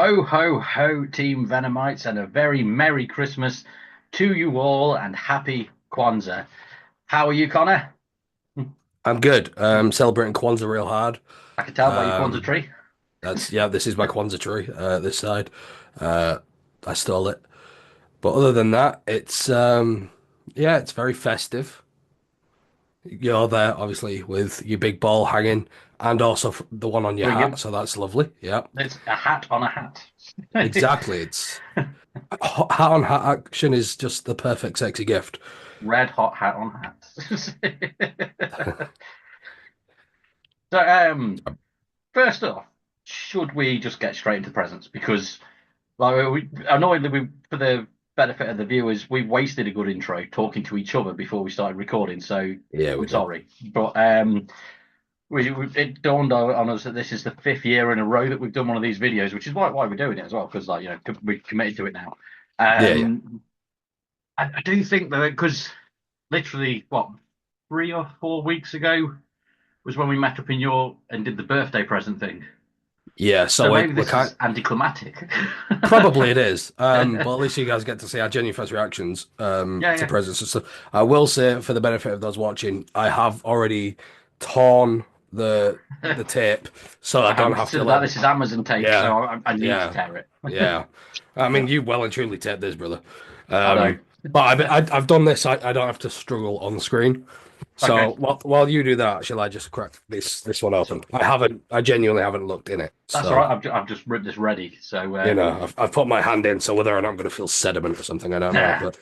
Ho, ho, ho, Team Venomites, and a very Merry Christmas to you all and Happy Kwanzaa. How are you, Connor? I'm good. Celebrating Kwanzaa real hard. I can tell by your Kwanzaa Um, tree. this is my Kwanzaa tree, this side. Uh, I stole it. But other than that, it's very festive. You're there, obviously, with your big ball hanging and also the one on your hat, Brilliant. so that's lovely. Yeah, It's a hat on a hat. exactly. It's hat on hat action is just the perfect sexy gift. Red hot hat on hat. So, first off, should we just get straight into presents? Because, annoyingly, for the benefit of the viewers, we wasted a good intro talking to each other before we started recording. So, Yeah, we I'm did. sorry, but it dawned on us that this is the fifth year in a row that we've done one of these videos, which is why we're doing it as well, because we're committed to it now. Yeah, yeah. I do think that because literally what 3 or 4 weeks ago was when we met up in your and did the birthday present thing. Yeah, so So we're, maybe we're this kind is anticlimactic. Probably it is. But at least you guys get to see our genuine first reactions Yeah, to yeah. presents and stuff. I will say, for the benefit of those watching, I have already torn the tape, so I I don't hadn't have to considered that. like, This is Amazon tape, so yeah, I need to yeah, tear it. yeah. I mean, you well and truly taped this, brother. I know. But I've done this. I don't have to struggle on the screen. Okay. So while you do that, shall I just crack this one open? So I genuinely haven't looked in it. that's all So. right. I've just ripped this ready. So I've put my hand in, so whether or not I'm going to feel sediment or something, I don't know, but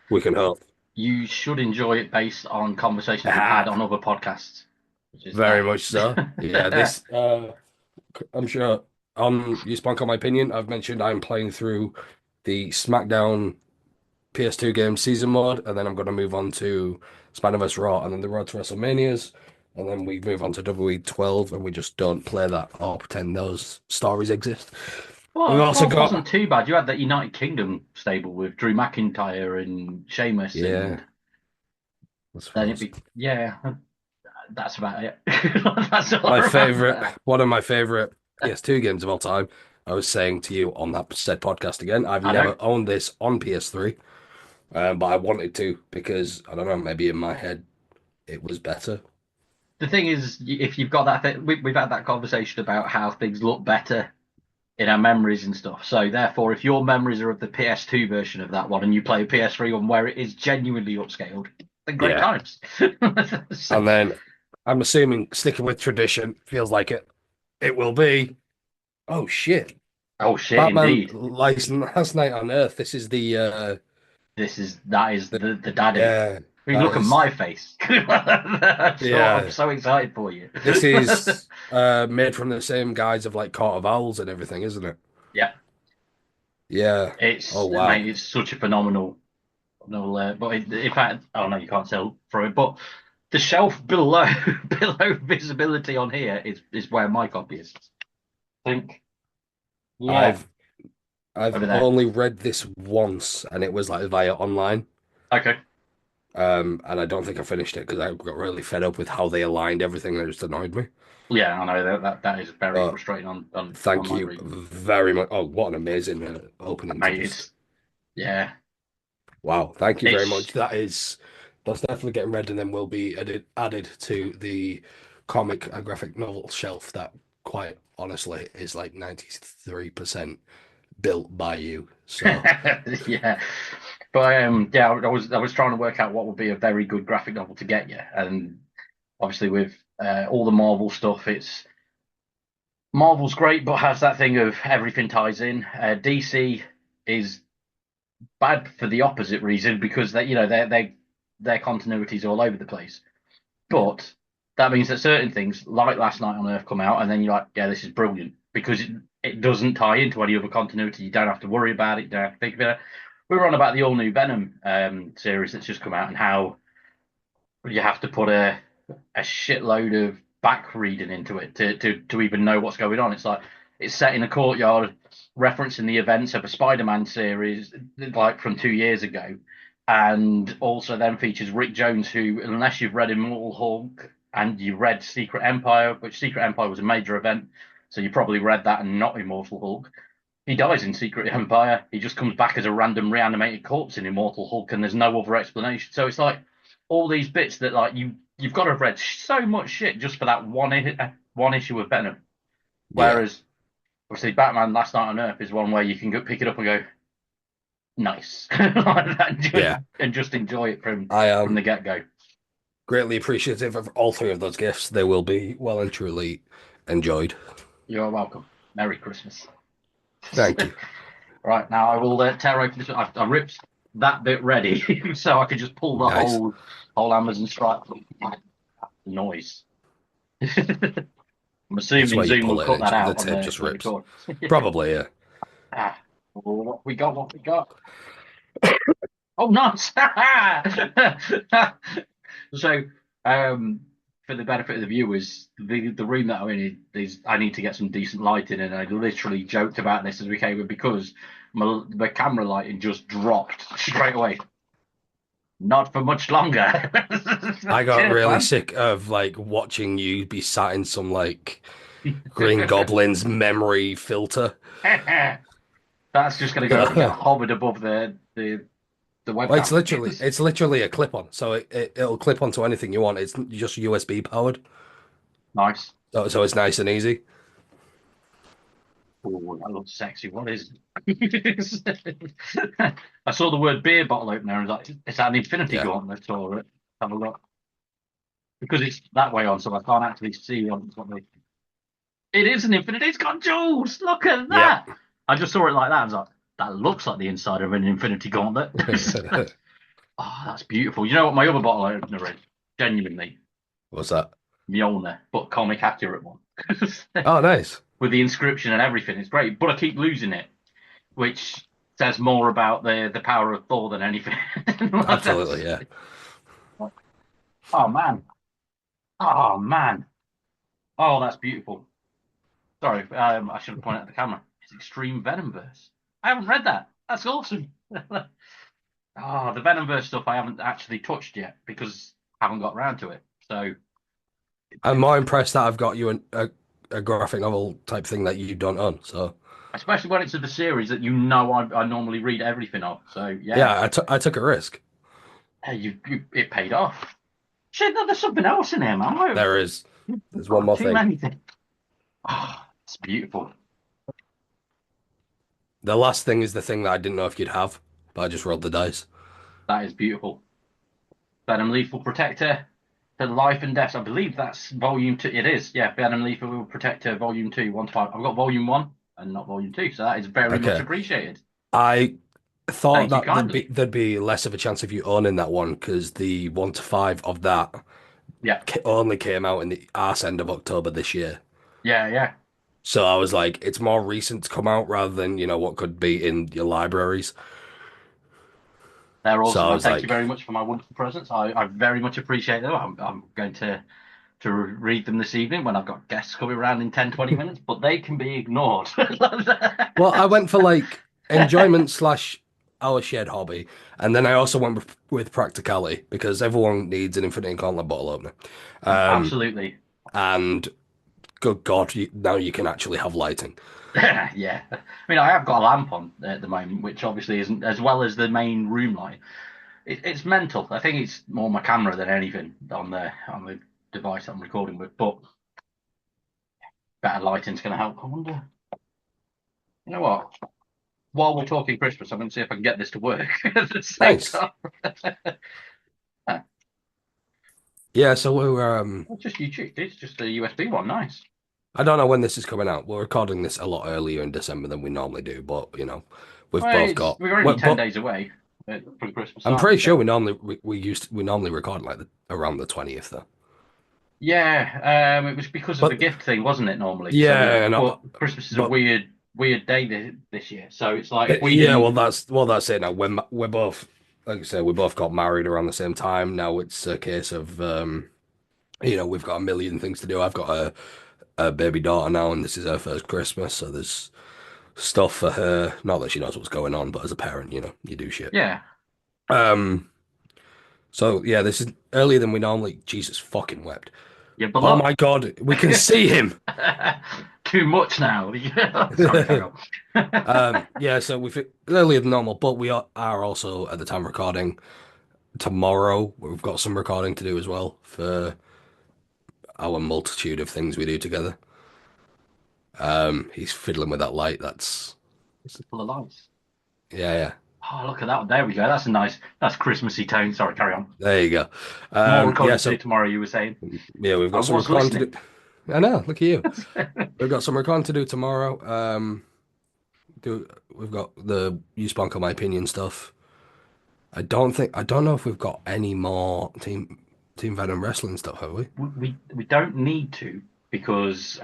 we can hope. you should enjoy it based on conversations we've had Ah, on other podcasts, which is very much so. Yeah, I'm sure you spoke on my opinion. I've mentioned I'm playing through the SmackDown PS2 game season mode, and then I'm going to move on to Spider-Verse Raw, and then the Road to WrestleManias, and then we move on to WWE 12, and we just don't play that or pretend those stories exist. We've well, also 12 wasn't got, too bad. You had that United Kingdom stable with Drew McIntyre and Sheamus, yeah, and I then it'd suppose. be yeah. That's about it. That's all I My favorite, remember. one of my favorite PS2 games of all time. I was saying to you on that said podcast again, I've I know. never owned this on PS3, but I wanted to because I don't know, maybe in my head it was better. The thing is, if you've got that thing, we've had that conversation about how things look better in our memories and stuff. So therefore, if your memories are of the PS2 version of that one and you play a PS3 one where it is genuinely upscaled, then great Yeah. times. So, And then I'm assuming sticking with tradition feels like it will be. Oh shit. oh shit, Batman indeed. Last Night on Earth. This is That is the the daddy. yeah, I mean, that look at is my face. I'm yeah. so excited for you. This is made from the same guys of like Court of Owls and everything, isn't it? Yeah, Yeah. Oh wow. mate, it's such a phenomenal. No, but in fact, oh no, you can't tell from it. But the shelf below below visibility on here is where my copy is. I think, yeah, I've I've over there. only read this once and it was like via online. Okay. And I don't think I finished it because I got really fed up with how they aligned everything and it just annoyed me. Yeah, I know that is very But frustrating on thank online you reading. very much. Oh, what an amazing opening to Mate, just it's yeah, wow. Thank you very it's much. That's definitely getting read and then will be added to the comic and graphic novel shelf that quite honestly is like 93% built by you. So yeah. But yeah, I was trying to work out what would be a very good graphic novel to get you, and obviously with all the Marvel stuff, it's Marvel's great, but has that thing of everything ties in. DC is bad for the opposite reason because their continuity's all over the place. yeah. But that means that certain things, like Last Night on Earth, come out, and then you're like, yeah, this is brilliant because it doesn't tie into any other continuity. You don't have to worry about it. You don't have to think about it. We were on about the all new Venom series that's just come out and how you have to put a shitload of back reading into it to even know what's going on. It's like it's set in a courtyard, referencing the events of a Spider-Man series like from 2 years ago, and also then features Rick Jones, who, unless you've read Immortal Hulk and you read Secret Empire, which Secret Empire was a major event, so you probably read that and not Immortal Hulk. He dies in Secret Empire. He just comes back as a random reanimated corpse in Immortal Hulk, and there's no other explanation. So it's like all these bits that like you've got to have read so much shit just for that one issue of Venom. Yeah, Whereas obviously Batman Last Night on Earth is one where you can go pick it up and go nice yeah. and just enjoy it I from the am get go. greatly appreciative of all three of those gifts. They will be well and truly enjoyed. You're welcome. Merry Christmas. Thank you. Right now, I will tear open this. I ripped that bit ready so I could just pull the Nice. whole Amazon Stripe noise. I'm That's assuming where you Zoom will pull it cut and that the out on tape just the rips. record. Probably, yeah. Ah, well, what we got? What we got? Oh, nice! So, um, for the benefit of the viewers, the room that I'm in is I need to get some decent lighting, and I literally joked about this as we came in because my camera lighting just dropped straight away. Not for much longer. I got Cheers, really man. sick of like watching you be sat in some like Green Goblin's memory filter. That's just going to go get So, hovered above the well, webcam. it's literally a clip-on, so it'll clip onto anything you want. It's just USB powered, Nice. so it's nice and easy. Oh, that looks sexy. What is it? I saw the word beer bottle opener and I was like, is that an infinity Yeah, gauntlet or have a look? Because it's that way on, so I can't actually see what they. It is an infinity. It's got jewels. Look at yep. that. I just saw it like that. I was like, that looks like the inside of an infinity gauntlet. Oh, that's beautiful. You know what my other bottle opener is? Genuinely, What's that? Mjolnir, but comic accurate one. Oh, nice. With the inscription and everything. It's great, but I keep losing it, which says more about the power of Thor than anything. Absolutely, yeah. Oh man. Oh man. Oh, that's beautiful. Sorry, I should have pointed at the camera. It's Extreme Venomverse. I haven't read that. That's awesome. Oh, the Venomverse stuff I haven't actually touched yet because I haven't got around to it. So, I'm more impressed that I've got you a graphic novel type thing that you don't own. So especially when it's of the series that you know I normally read everything of. So yeah, yeah, I took a risk. hey, it paid off. Shit, no, there's something else in here, man. There is. We've There's one got more too thing. many things. Oh, it's beautiful. The last thing is the thing that I didn't know if you'd have, but I just rolled the dice. That is beautiful. Venom Lethal Protector, the life and death. I believe that's volume two. It is, yeah. Venom Lethal Protector, volume two, 1 to 5. I've got volume one and not volume two, so that is very much Okay. appreciated. I thought Thank you that kindly. there'd be less of a chance of you owning that one because the 1 to 5 of that Yeah, only came out in the arse end of October this year. yeah, yeah. So I was like, it's more recent to come out rather than, what could be in your libraries. They're So awesome, I and was thank you like, very much for my wonderful presents. I very much appreciate them. I'm going to read them this evening when I've got guests coming around in 10, 20 minutes, but they can be ignored. well, I went for like enjoyment slash our shared hobby, and then I also went with practicality because everyone needs an Infinity Gauntlet bottle opener. Um, Absolutely. and good God, now you can actually have lighting. Yeah. I mean, I have got a lamp on at the moment, which obviously isn't as well as the main room light. It's mental. I think it's more my camera than anything on the device I'm recording with, but better lighting's going to help. I wonder. You know what? While we're talking Christmas, I'm going to see if I can get this to work at the same Nice. time. Yeah, so we're It's just YouTube. It's just a USB one. Nice. I don't know when this is coming out. We're recording this a lot earlier in December than we normally do, but we've Well, both got. we're only Well, 10 but days away from Christmas, I'm aren't we? pretty sure So we normally record like around the 20th though. yeah, it was because of the But gift thing, wasn't it? Normally, yeah, but no, Christmas is a but weird day this year. So it's like if we yeah, didn't, that's it. Now we're both like I said, we both got married around the same time. Now it's a case of we've got a million things to do. I've got a baby daughter now, and this is her first Christmas, so there's stuff for her. Not that she knows what's going on, but as a parent, you do shit. yeah, Um, so yeah, this is earlier than we normally. Jesus fucking wept. yeah. But Oh look, my God, we can see him. too much now. Sorry, carry on. Yeah, so we've earlier than normal, but are also at the time recording tomorrow. We've got some recording to do as well for our multitude of things we do together. He's fiddling with that light. That's It's full of lights. yeah, yeah. Oh, look at that. There we go. That's Christmassy tone. Sorry, carry on. There you go. More Yeah, recording to do so tomorrow, you were saying. yeah, we've I got some was recording to listening. do. I know, look at you. We've got some recording to do tomorrow. Do we've got the You Spunk on My Opinion stuff. I don't know if we've got any more Team Venom wrestling stuff, have we? We don't need to because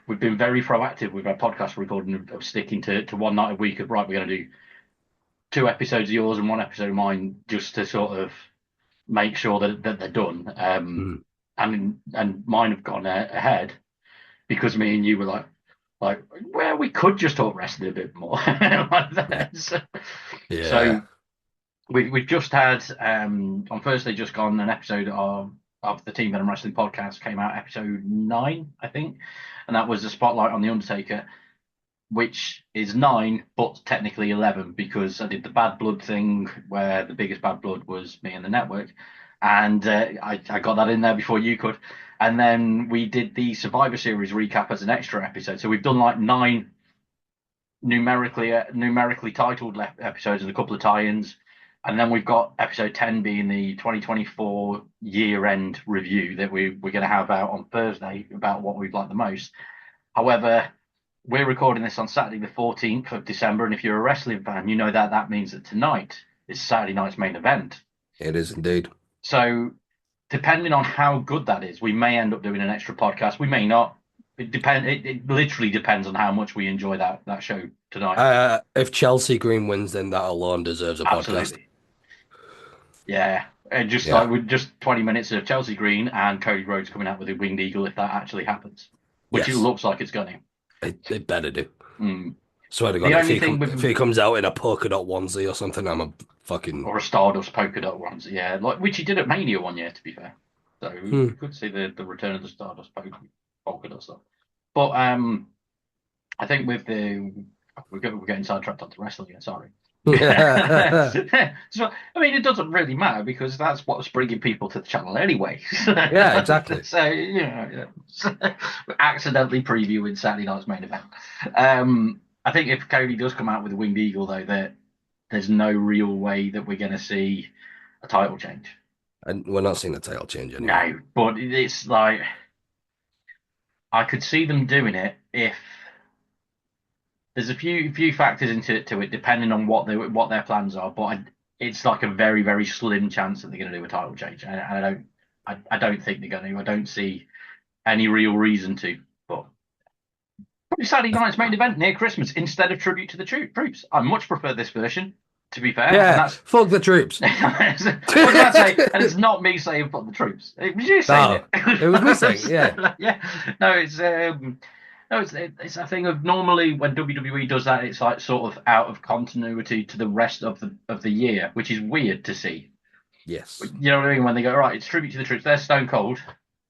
we've been very proactive with our podcast recording of sticking to one night a week of right. We're going to do two episodes of yours and one episode of mine just to sort of make sure that they're done. Mm. And mine have gone ahead because me and you were like well we could just talk wrestling a bit more like Yeah. that. Yeah. So we've just had on Thursday just gone an episode of the Team Venom Wrestling podcast came out episode 9 I think, and that was the spotlight on the Undertaker, which is 9 but technically 11 because I did the bad blood thing where the biggest bad blood was me and the network, and I got that in there before you could, and then we did the Survivor Series recap as an extra episode, so we've done like 9 numerically titled episodes and a couple of tie-ins, and then we've got episode 10 being the 2024 year-end review that we're going to have out on Thursday about what we've liked the most. However, we're recording this on Saturday the 14th of December, and if you're a wrestling fan, you know that means that tonight is Saturday night's main event. It is indeed. So depending on how good that is, we may end up doing an extra podcast. We may not. It literally depends on how much we enjoy that show tonight. If Chelsea Green wins, then that alone deserves a podcast. Absolutely. Yeah. And just Yeah. like with just 20 minutes of Chelsea Green and Cody Rhodes coming out with a winged eagle if that actually happens, which it Yes. looks like it's going It better do. to. Mm. Swear to God, The only thing if with he comes out in a polka dot onesie or something, I'm a fucking or a Stardust polka dot ones, yeah, like which he did at Mania one year, to be fair. So we hmm. could see the return of the Stardust polka dot stuff. But I think with the we're getting sidetracked onto wrestling again. Sorry. So, I mean, it doesn't really matter because that's what's bringing people to the channel anyway. Yeah, exactly. So we're accidentally previewing Saturday night's main event. I think if Cody does come out with a winged eagle, though, that there's no real way that we're going to see a title change. And we're not seeing a title change anyway. No, but it's like I could see them doing it if there's a few factors into it depending on what their plans are, but it's like a very very slim chance that they're going to do a title change, and I don't think they're going to. I don't see any real reason to. But probably Saturday night's main event near Christmas instead of tribute to the troops. I much prefer this version, to be fair. Yeah, And that's fuck the troops. what did I say? And it's not me saying fuck the troops. It was you saying it. It was me saying, yeah. Yeah. No, it's a thing of normally when WWE does that, it's like sort of out of continuity to the rest of the year, which is weird to see. Yes. You know what I mean? When they go, right, it's tribute to the troops. They're Stone Cold.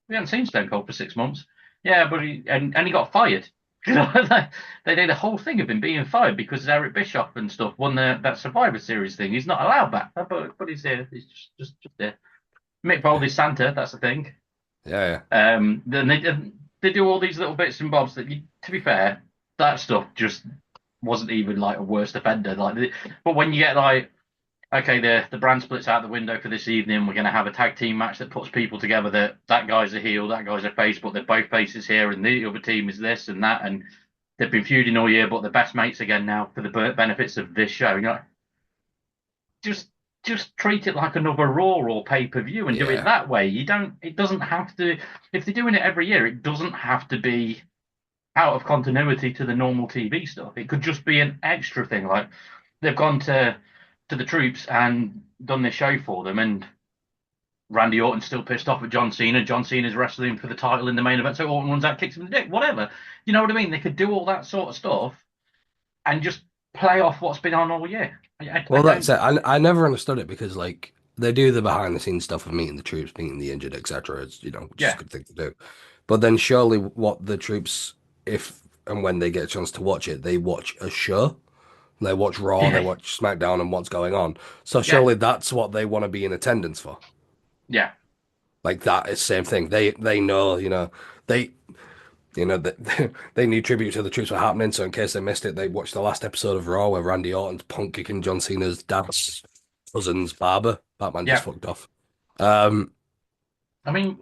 We haven't seen Stone Cold for 6 months. Yeah, but he got fired. You know, they did a whole thing of him being fired because Eric Bischoff and stuff won that Survivor Series thing. He's not allowed back, but he's here. He's just there. Mick Foley's Santa. That's the thing. Yeah. Then they do all these little bits and bobs that, to be fair, that stuff just wasn't even like a worst offender. But when you get like, okay, the brand splits out the window for this evening. We're going to have a tag team match that puts people together. That guy's a heel, that guy's a face, but they're both faces here, and the other team is this and that, and they've been feuding all year, but they're best mates again now for the benefits of this show. You know, just treat it like another Raw or pay-per-view and do it that way. It doesn't have to. If they're doing it every year, it doesn't have to be out of continuity to the normal TV stuff. It could just be an extra thing, like they've gone to the troops and done this show for them, and Randy Orton's still pissed off at John Cena. John Cena's wrestling for the title in the main event, so Orton runs out, kicks him in the dick, whatever. You know what I mean? They could do all that sort of stuff and just play off what's been on all year. Well, that's it. I never understood it because like they do the behind the scenes stuff of meeting the troops, meeting the injured, etc. It's which is a good thing to do. But then surely what the troops if and when they get a chance to watch it, they watch a show. They watch Raw, they Yeah, watch SmackDown, and what's going on. So yeah, surely that's what they want to be in attendance for. yeah, Like that is same thing. They know, they they knew tribute to the troops were happening. So in case they missed it, they watched the last episode of Raw where Randy Orton's punk kicking John Cena's dad's cousin's barber. Batman just yeah. fucked off. Um, I mean,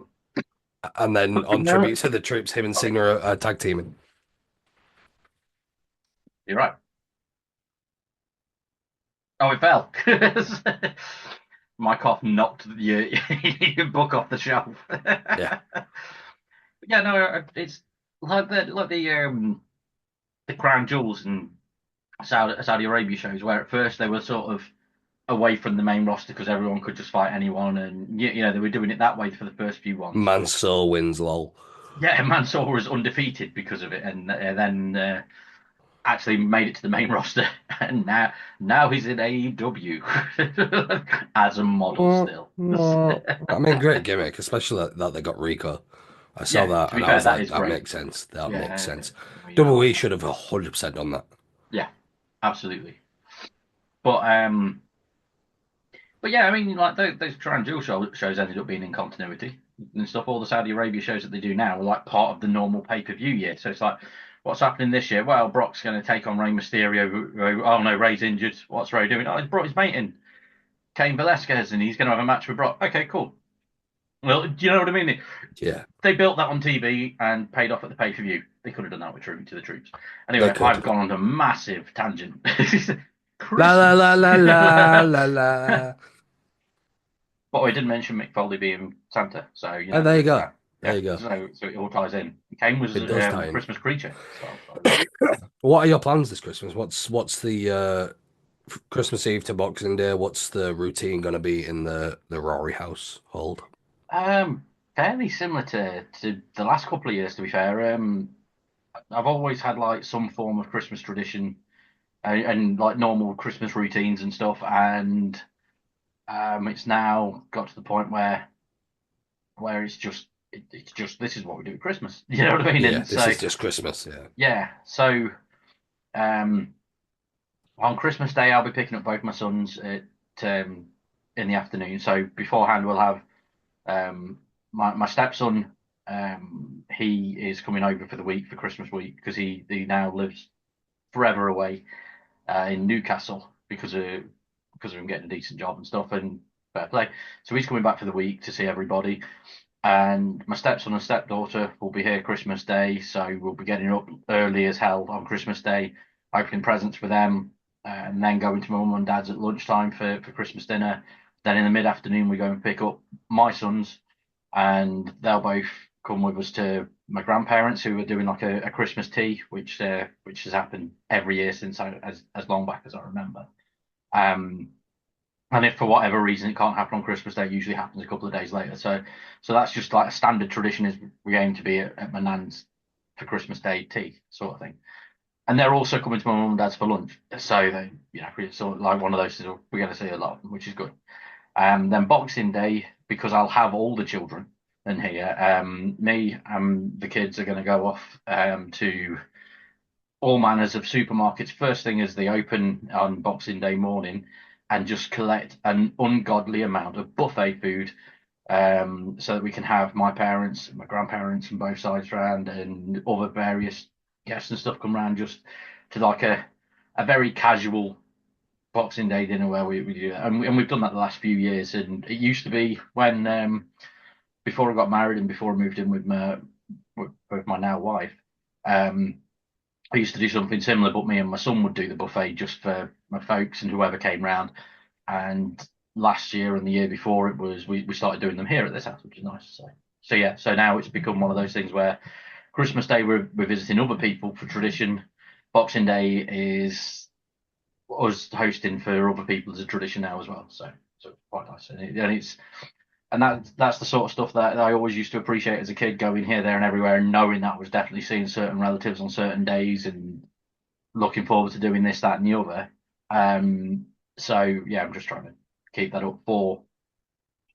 and then on no, tribute to the troops, him and sorry, Cena are tag teaming. you're right. Oh, it fell. My cough knocked your, your book off the shelf. Yeah, Yeah, no, it's the crown jewels and Saudi Arabia shows where at first they were sort of away from the main roster because everyone could just fight anyone, and they were doing it that way for the first few ones. But Mansoor wins, lol. yeah, Mansoor was undefeated because of it, and then actually made it to the main roster, and now he's in AEW as a model still. I mean, great gimmick, especially that they got Rico. I saw Yeah, to that be and I fair, was that like, is that great. makes sense. That makes Yeah, sense. I like WWE that. should have 100% done that. Yeah, absolutely. But but yeah, I mean, like those Crown Jewel shows ended up being in continuity and stuff. All the Saudi Arabia shows that they do now are like part of the normal pay-per-view year. So it's like, what's happening this year? Well, Brock's going to take on Rey Mysterio. Oh no, Rey's injured. What's Rey doing? Oh, he's brought his mate in, Cain Velasquez, and he's going to have a match with Brock. Okay, cool. Well, do you know what I mean? Yeah, They built that on TV and paid off at the pay-per-view. They could have done that with Tribute to the Troops. they Anyway, could. I've gone on a massive tangent. La la la Christmas. la la la la. But I didn't mention Mick Foley being Santa, so Oh, there you go. There yeah, you go. so it all ties in. Kane was It does tie in. Christmas creature as well. So. What are your plans this Christmas? What's the Christmas Eve to Boxing Day? What's the routine going to be in the Rory household? Fairly similar to the last couple of years, to be fair. I've always had like some form of Christmas tradition and like normal Christmas routines and stuff, and it's now got to the point where it's just this is what we do at Christmas. You know what I mean? Yeah, And this so is just Christmas. Yeah. yeah, so um, on Christmas Day I'll be picking up both my sons um, in the afternoon. So beforehand we'll have my stepson. He is coming over for the week for Christmas week because he now lives forever away in Newcastle because of him getting a decent job and stuff and fair play. So he's coming back for the week to see everybody. And my stepson and stepdaughter will be here Christmas Day, so we'll be getting up early as hell on Christmas Day, opening presents for them, and then going to my mum and dad's at lunchtime for Christmas dinner. Then in the mid afternoon, we go and pick up my sons, and they'll both come with us to my grandparents who are doing like a Christmas tea, which has happened every year since as long back as I remember. Um, and if for whatever reason it can't happen on Christmas Day, it usually happens a couple of days later. So that's just like a standard tradition is we aim to be at my nan's for Christmas Day tea sort of thing. And they're also coming to my mum and dad's for lunch. So they, it's sort of like one of those things we're going to see a lot, which is good. Then Boxing Day, because I'll have all the children in here, me and the kids are going to go off to all manners of supermarkets first thing as they open on Boxing Day morning and just collect an ungodly amount of buffet food so that we can have my parents, my grandparents from both sides round and other various guests and stuff come round just to like a very casual Boxing Day dinner where we do that. And we've done that the last few years. And it used to be when before I got married and before I moved in with my now wife. Um, I used to do something similar, but me and my son would do the buffet just for my folks and whoever came round. And last year and the year before, it was we started doing them here at this house, which is nice. So yeah, so now it's become one of those things where Christmas Day we're visiting other people for tradition. Boxing Day is us hosting for other people as a tradition now as well. So it's quite nice, and that's the sort of stuff that I always used to appreciate as a kid, going here, there, and everywhere, and knowing that I was definitely seeing certain relatives on certain days, and looking forward to doing this, that, and the other. So yeah, I'm just trying to keep that up for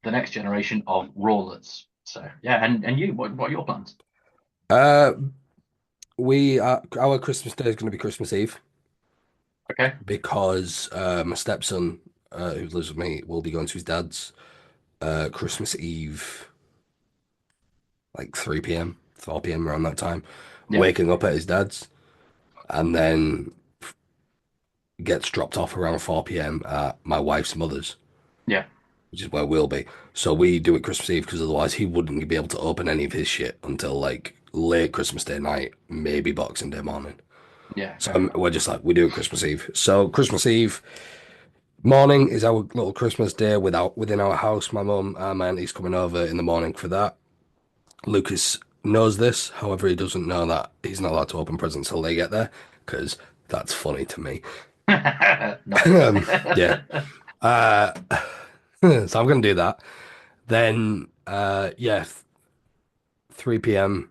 the next generation of rawlers. So yeah, and you, what are your plans? Uh, our Christmas Day is going to be Christmas Eve Okay. because my stepson, who lives with me, will be going to his dad's Christmas Eve, like 3 p.m., 4 p.m. around that time, Yeah. waking up at his dad's, and then gets dropped off around 4 p.m. at my wife's mother's, Yeah. which is where we'll be. So we do it Christmas Eve because otherwise he wouldn't be able to open any of his shit until like late Christmas Day night, maybe Boxing Day morning. Yeah. So Fair enough. we're just like we do it Christmas Eve. So Christmas Eve morning is our little Christmas day within our house. My mum and my auntie's coming over in the morning for that. Lucas knows this, however, he doesn't know that he's not allowed to open presents till they get there because that's funny to me. Nice. Yeah. Uh, so I'm gonna do that. Then, yeah, 3 p.m.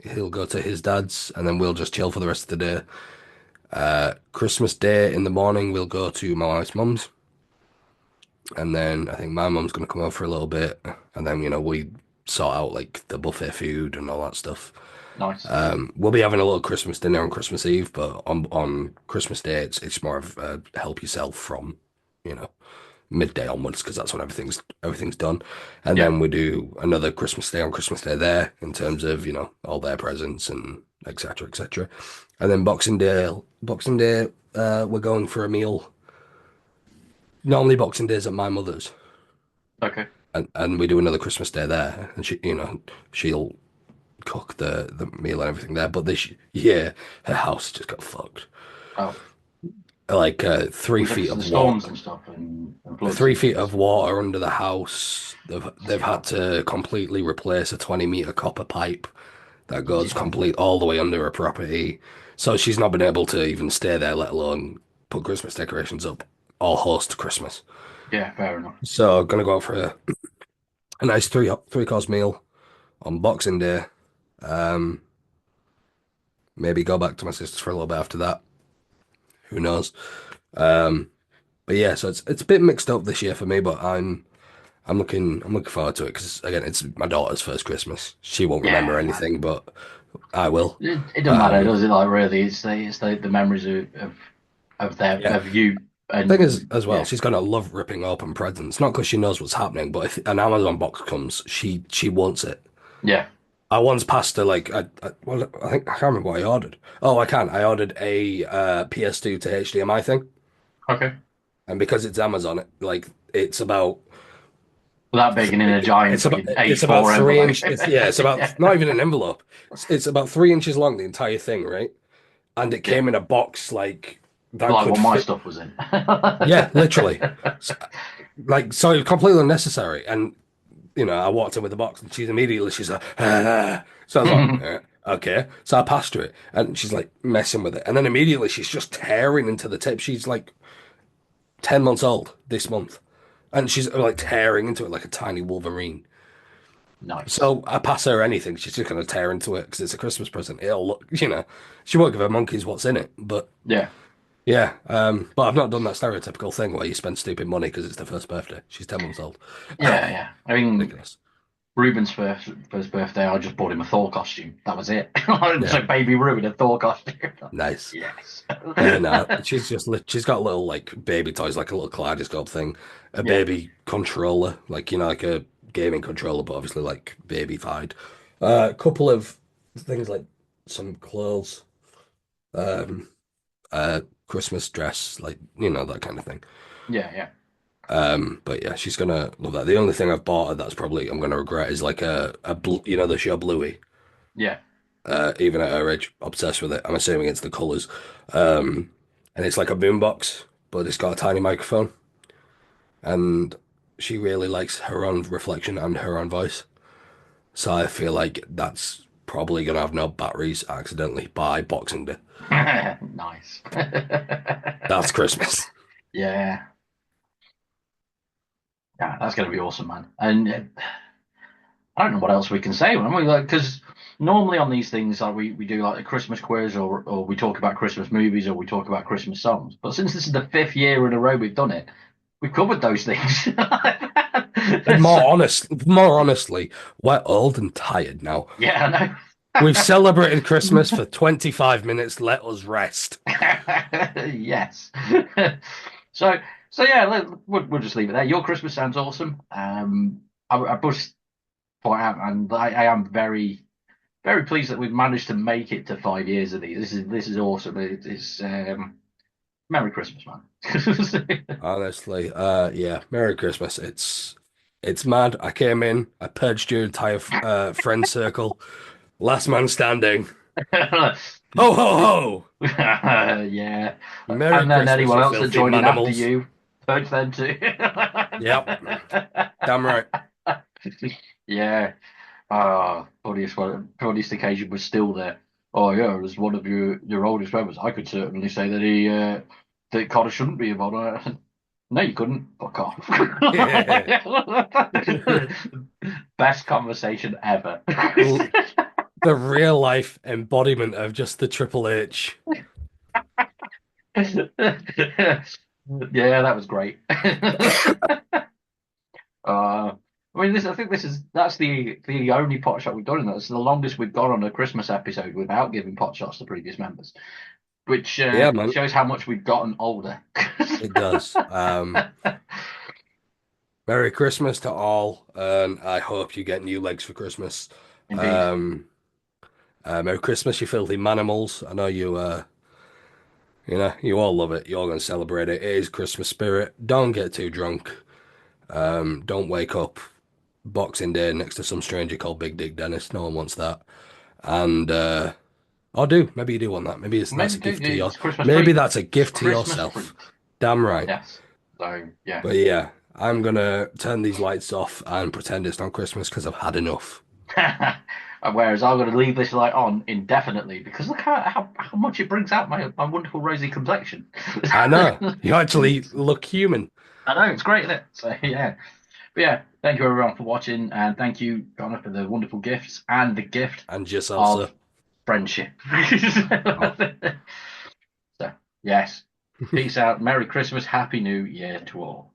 he'll go to his dad's, and then we'll just chill for the rest of the day. Christmas Day in the morning, we'll go to my wife's mum's, and then I think my mum's gonna come over for a little bit, and then we sort out like the buffet food and all that stuff. Nice. We'll be having a little Christmas dinner on Christmas Eve, but on Christmas Day, it's more of help yourself from, you know, midday onwards because that's when everything's done. And Yeah. then we do another Christmas Day on Christmas Day there in terms of, all their presents and etc. etc. And then Boxing Day, we're going for a meal. Normally Boxing Day is at my mother's. Okay. And we do another Christmas Day there, and she'll cook the meal and everything there. But this year, her house just got fucked. Oh, Like three was it feet because of the of storms water, and stuff and floods three and feet things? of water under the house. They've Yeah. had to completely replace a 20-meter copper pipe that goes Yeah. complete all the way under her property. So she's not been able to even stay there, let alone put Christmas decorations up or host Christmas. Yeah. Fair enough. So gonna go out for a nice three course meal on Boxing Day. Um, Maybe go back to my sister's for a little bit after that. Who knows? Um, but yeah, so it's a bit mixed up this year for me, but I'm looking forward to it because again, it's my daughter's first Christmas. She won't remember Yeah. Man. anything, but I will. It doesn't matter, Um, does it? Like really, it's the memories of their yeah. of you Thing is, and as well, yeah. she's gonna love ripping open presents. Not because she knows what's happening, but if an Amazon box comes, she wants it. Yeah. I once passed her like well, I think I can't remember what I ordered. Oh, I can. I ordered a PS2 to HDMI thing, Okay. and because it's Amazon, it's about That big and in a giant fucking it's about A4 three envelope. inch. It's about not even an envelope. It's about 3 inches long, the entire thing, right? And it Yeah. came in a box like that Like could what my fit. stuff was in. Yeah, literally. So, so completely unnecessary. And I walked in with the box, and she's like, ah. So I was like, okay. So I passed her it, and she's like messing with it, and then immediately she's just tearing into the tip. She's like 10 months old this month, and she's like tearing into it like a tiny Wolverine. Nice. So I pass her anything, she's just gonna tear into it because it's a Christmas present. It'll look, she won't give her monkeys what's in it, but Yeah. yeah. But I've not done that stereotypical thing where you spend stupid money because it's their first birthday. She's 10 months old. Yeah, yeah. I mean, Ridiculous. Ruben's first birthday, I just bought him a Thor costume. That was it. Yeah, So baby Ruben, a Thor costume. nice. Yes. Yeah, no, she's got little like baby toys, like a little kaleidoscope thing, a Yeah. baby controller, like like a gaming controller, but obviously like baby-fied. A couple of things like some clothes, um, Christmas dress, like that kind of thing. Yeah, yeah. But yeah, she's gonna love that. The only thing I've bought her that's probably I'm gonna regret is like a blue, the show Bluey. Yeah. Even at her age, obsessed with it. I'm assuming it's the colors. Um, and it's like a boombox, but it's got a tiny microphone. And she really likes her own reflection and her own voice. So I feel like that's probably gonna have no batteries accidentally by Boxing Day. Nice. That's Christmas. Yeah. Yeah, that's gonna be awesome, man. And I don't know what else we can say. I mean, like, because normally on these things, like we do like a Christmas quiz, or we talk about Christmas movies, or we talk about Christmas songs. But since this is the fifth year in a row we've done it, we've covered those things. And So, more honestly, we're old and tired now. yeah, I know. We've celebrated Christmas for 25 minutes. Let us rest. Yes. So, so yeah, we'll just leave it there. Your Christmas sounds awesome. I must point out, and I am very, very pleased that we've managed to make it to 5 years of these. This is awesome. It's Merry Christmas, man. Honestly, yeah. Merry Christmas. It's mad. I came in, I purged your entire friend circle. Last man standing. Ho ho ho! Yeah. Merry And then Christmas, anyone you else that filthy joined in after manimals. you, purge them too. Yep, damn right. Yeah. Ah, funniest occasion was still there. Oh yeah, as one of your oldest members, I could certainly say that that Connor shouldn't be involved. No, you couldn't. Fuck off. Yeah. Best conversation ever. L- The real life embodiment of just the Triple H. Yeah, that was great. I mean, I think that's the only pot shot we've done in that. It's the longest we've gone on a Christmas episode without giving pot shots to previous members, which Yeah, man, shows how much we've gotten older. it does. Merry Christmas to all, and I hope you get new legs for Christmas. Indeed. Um, Merry Christmas, you filthy manimals. I know you all love it. You're gonna celebrate it. It is Christmas spirit. Don't get too drunk. Don't wake up Boxing Day next to some stranger called Big Dick Dennis. No one wants that. And or do maybe you do want that. That's Maybe a gift to your. it's Christmas Maybe treat. that's a It's gift to Christmas yourself. treat. Damn right. Yes. So yeah. But yeah, I'm gonna turn these lights off and pretend it's not Christmas because I've had enough. Whereas I'm going to leave this light on indefinitely because look how much it brings out my wonderful rosy complexion. I know. You actually look human. I know it's great, isn't it? So yeah, but yeah, thank you everyone for watching, and thank you, Connor, for the wonderful gifts and the gift And yourself, sir. of friendship. Oh. So yes, peace out, Merry Christmas, Happy New Year to all.